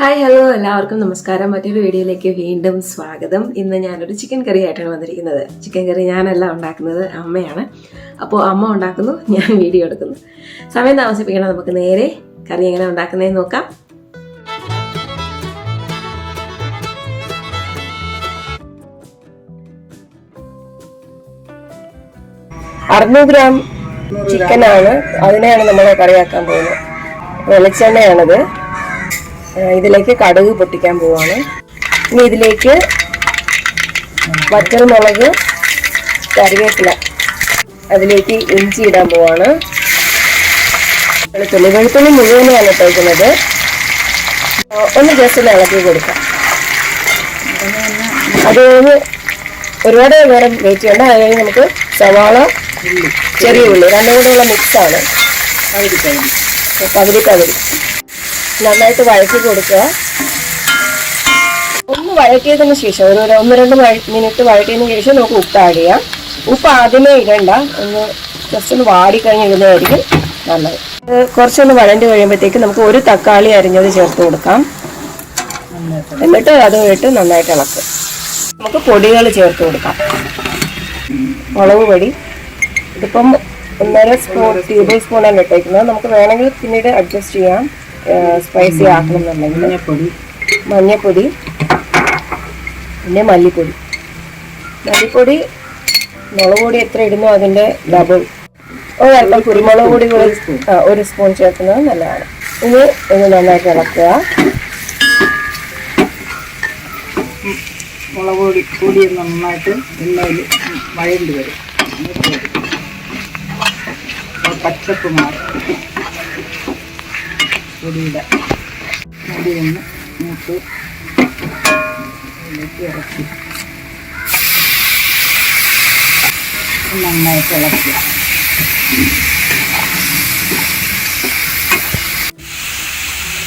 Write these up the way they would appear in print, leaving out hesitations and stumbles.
Hi hello എല്ലാവർക്കും നമസ്കാരം. മറ്റൊരു വീഡിയോയിലേക്ക് വീണ്ടും സ്വാഗതം. ഇന്ന് ഞാനൊരു ചിക്കൻ കറി ആയിട്ടാണ് വന്നിരിക്കുന്നത്. ചിക്കൻ കറി ഞാനല്ല ഉണ്ടാക്കുന്നത്, അമ്മയാണ്. അപ്പോൾ അമ്മ ഉണ്ടാക്കുന്നു, ഞാൻ വീഡിയോ എടുക്കുന്നു. സമയം താമസിപ്പിക്കണം. നമുക്ക് നേരെ കറി എങ്ങനെ ഉണ്ടാക്കുന്നതെന്ന് നോക്കാം. 600 ഗ്രാം ചിക്കനാണ്, അതിനെയാണ് നമ്മൾ കറിയാക്കാൻ പോകുന്നത്. വെളിച്ചെണ്ണയാണത്. ഇതിലേക്ക് കടുക് പൊട്ടിക്കാൻ പോവാണ്. ഇനി ഇതിലേക്ക് വറ്റൽമുളക്, കറിവേപ്പില, അതിലേക്ക് ഇഞ്ചി ഇടാൻ പോവാണ്. വെളുത്തുള്ളി മുഴുവനാണ് ഇട്ടേക്കുന്നത്. ഒന്ന് ജസ്റ്റ് ഒന്ന് ഇളക്കി കൊടുക്കാം. അത് കഴിഞ്ഞ് ഒരുപാട് നേരം വെയിറ്റ് ചെയ്യണ്ട. അത് കഴിഞ്ഞ് നമുക്ക് സവാള, ചെറിയ ഉള്ളി രണ്ടും കൂടെയുള്ള മിക്സാണ്. പകുതി നന്നായിട്ട് വഴറ്റി കൊടുക്കുക. ഒന്ന് വഴറ്റിയതിന് ശേഷം ഒരു 1-2 മിനിറ്റ് വഴറ്റിയതിന് ശേഷം നമുക്ക് ഉപ്പ് ആഡ് ചെയ്യാം. ഉപ്പ് ആദ്യമേ ഇടണ്ട, ഒന്ന് ജസ്റ്റ് ഒന്ന് വാടിക്കഴിഞ്ഞ് ഇടുന്നതായിരിക്കും നല്ലത്. കുറച്ചൊന്ന് വഴണ്ടി കഴിയുമ്പോഴത്തേക്ക് നമുക്ക് ഒരു തക്കാളി അരിഞ്ഞത് ചേർത്ത് കൊടുക്കാം. എന്നിട്ട് അതുമായിട്ട് നന്നായിട്ട് ഇളക്കുക. നമുക്ക് പൊടികൾ ചേർത്ത് കൊടുക്കാം. മുളക് പൊടി ഇതിപ്പം 1.5 ടേബിൾ സ്പൂണാണ് ഇട്ടേക്കുന്നത്. നമുക്ക് വേണമെങ്കിൽ പിന്നീട് അഡ്ജസ്റ്റ് ചെയ്യാം, സ്പൈസി ആക്കണമെന്നുണ്ടെങ്കിൽ. മഞ്ഞപ്പൊടി, പിന്നെ മല്ലിപ്പൊടി. മുളക് പൊടി എത്ര ഇടുന്നോ അതിൻ്റെ ഡബിൾ. ഒരല്പം കുരുമുളക് പൊടി കൂടെ 1 സ്പൂൺ ചേർക്കുന്നത് നല്ലതാണ്. ഇനി ഇത് നന്നായിട്ട് ഇളക്കുക. മുളക് പൊടി നന്നായിട്ട് എണ്ണയിൽ വഴണ്ടി വരും. പച്ചപ്പ് മാറും. പൊടിയുടെ മുടിയൊന്ന് മൂത്ത് ഇറക്കി നന്നായിട്ട് ഇളക്കുക.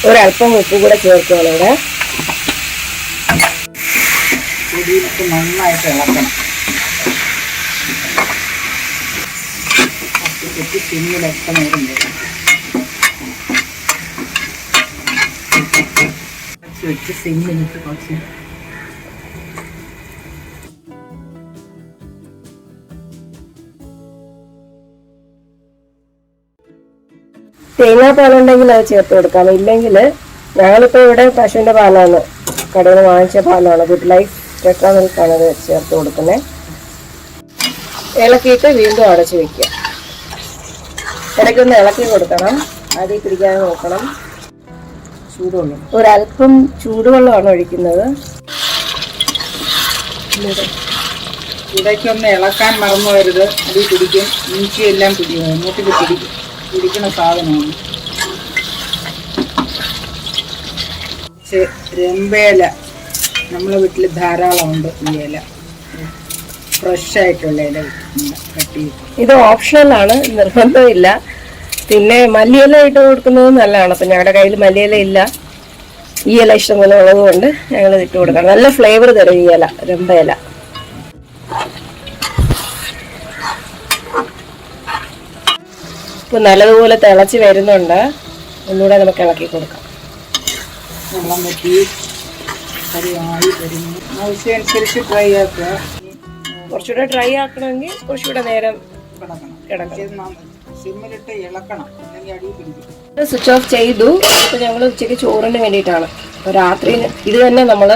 ഒരല്പം ഉപ്പ് കൂടെ ചേർക്കുകയാണ് ഇവിടെ. പൊടിയിട്ട് നന്നായിട്ട് ഇളക്കണം. സിമ്മിലൊക്കെ നേരം വരും വെച്ച് സിമ്മിലിട്ട് കുറച്ച് തേങ്ങാപ്പാലുണ്ടെങ്കിൽ അത് ചേർത്ത് കൊടുക്കാം. ഇല്ലെങ്കിൽ ഞങ്ങളിപ്പോൾ ഇവിടെ പശുവിൻ്റെ പാലാണ്, കടയിൽ നിന്ന് വാങ്ങിച്ച പാലാണ്. ഗുഡ് ലൈഫ് ടെട്രാ മിൽക്കാണ് അത് ചേർത്ത് കൊടുക്കുന്നത്. ഇളക്കിയിട്ട് വീണ്ടും അടച്ചു വയ്ക്കുക. ഇടയ്ക്കൊന്ന് ഇളക്കി കൊടുക്കണം, അതിൽ പിടിക്കാതെ നോക്കണം. ചൂടുവെള്ളം, ഒരല്പം ചൂടുവെള്ളമാണ് ഒഴിക്കുന്നത്. ഇടയ്ക്കൊന്ന് ഇളക്കാൻ മറന്നു വരുത്, അടി പിടിക്കും. ഇഞ്ചിയെല്ലാം മൂട്ടിൽ പിടിക്കുന്ന സാധനമാണ്. രമ്പേല നമ്മളെ വീട്ടിൽ ധാരാളമുണ്ട്. ഈ ഇല ഫ്രഷ് ആയിട്ടുള്ള ഇല കട്ടി. ഇത് ഓപ്ഷണലാണ്, നിർബന്ധമില്ല. പിന്നെ മല്ലിയില ഇട്ട് കൊടുക്കുന്നത് നല്ലതാണ്. അപ്പം ഞങ്ങളുടെ കയ്യിൽ മല്ലിയില ഇല്ല, ഈ ഇല ഇഷ്ടംപോലെ ഉള്ളത് കൊണ്ട് ഞങ്ങൾ ഇട്ട് കൊടുക്കണം. നല്ല ഫ്ലേവർ തരും ഈ ഇല, രമ്പയില. ഇപ്പം നല്ലതുപോലെ തിളച്ച് വരുന്നുണ്ട്. ഒന്നുകൂടെ നമുക്ക് ഇളക്കി കൊടുക്കാം. വെള്ളം വെട്ടി കറിയായി വരുന്നു. ആവശ്യമനുസരിച്ച് ഡ്രൈ ആക്കുക. കുറച്ചുകൂടെ ഡ്രൈ ആക്കണമെങ്കിൽ കുറച്ചുകൂടെ നേരം കിടക്കണം. സിമ്മിലിട്ട് ഇളക്കണം, അല്ലെങ്കിൽ അടി പിടിക്കും. സ്വിച്ച് ഓഫ് ചെയ്തു. ഇപ്പം ഞങ്ങൾ ഉച്ചയ്ക്ക് ചോറിന് വേണ്ടിയിട്ടാണ്. അപ്പോൾ രാത്രി ഇത് തന്നെ നമ്മൾ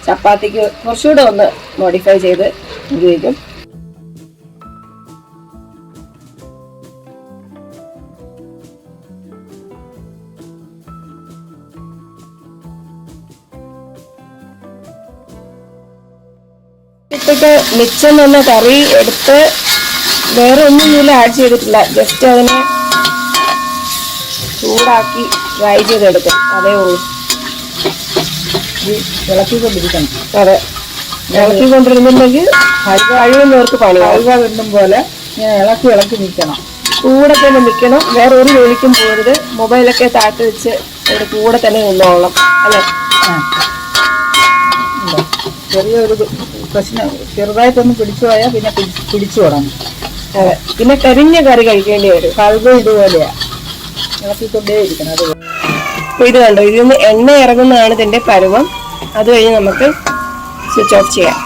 ചപ്പാത്തിക്ക് കുറച്ചുകൂടെ ഒന്ന് മോഡിഫൈ ചെയ്ത് ഉപയോഗിക്കും. ഇപ്പോഴത്തെ മിച്ചം വന്ന കറി എടുത്ത് വേറെ ഒന്നും ഇതിൽ ആഡ് ചെയ്തിട്ടില്ല. ജസ്റ്റ് അതിനെ ചൂടാക്കി ഫ്രൈ ചെയ്തെടുക്കും, അതേ ഉള്ളൂ. ഇളക്കിക്കൊണ്ടിരിക്കണം. അതെ, ഇളക്കിക്കൊണ്ടിരുന്നുണ്ടെങ്കിൽ കഴിയുന്നവർക്ക് പണി. ഹൽവ വെള്ളും പോലെ ഇളക്കി നിൽക്കണം. കൂടെ തന്നെ നിൽക്കണം, വേറെ ഒരു ജോലിക്കും പോകരുത്. മൊബൈലൊക്കെ താഴ്ത്തി വെച്ച് ഒരു കൂടെ തന്നെ നിന്നോളണം, അല്ലേ? ചെറിയൊരു പ്രശ്നം, ചെറുതായിട്ടൊന്ന് പിടിച്ചു പോയാൽ പിന്നെ പിടിച്ചു തുടങ്ങും. അതെ, പിന്നെ കരിഞ്ഞ കറി കഴിക്കേണ്ടി വരും. ഹൽവ ഇതുപോലെയാ, ഇളക്കിക്കൊണ്ടേ ഇരിക്കണം. അത് അപ്പോൾ ഇത് കണ്ടോ, ഇതിൽ നിന്ന് എണ്ണ ഇറങ്ങുന്നതാണ് ഇതിൻ്റെ പരുവം. അത് കഴിഞ്ഞ് നമുക്ക് സ്വിച്ച് ഓഫ് ചെയ്യാം.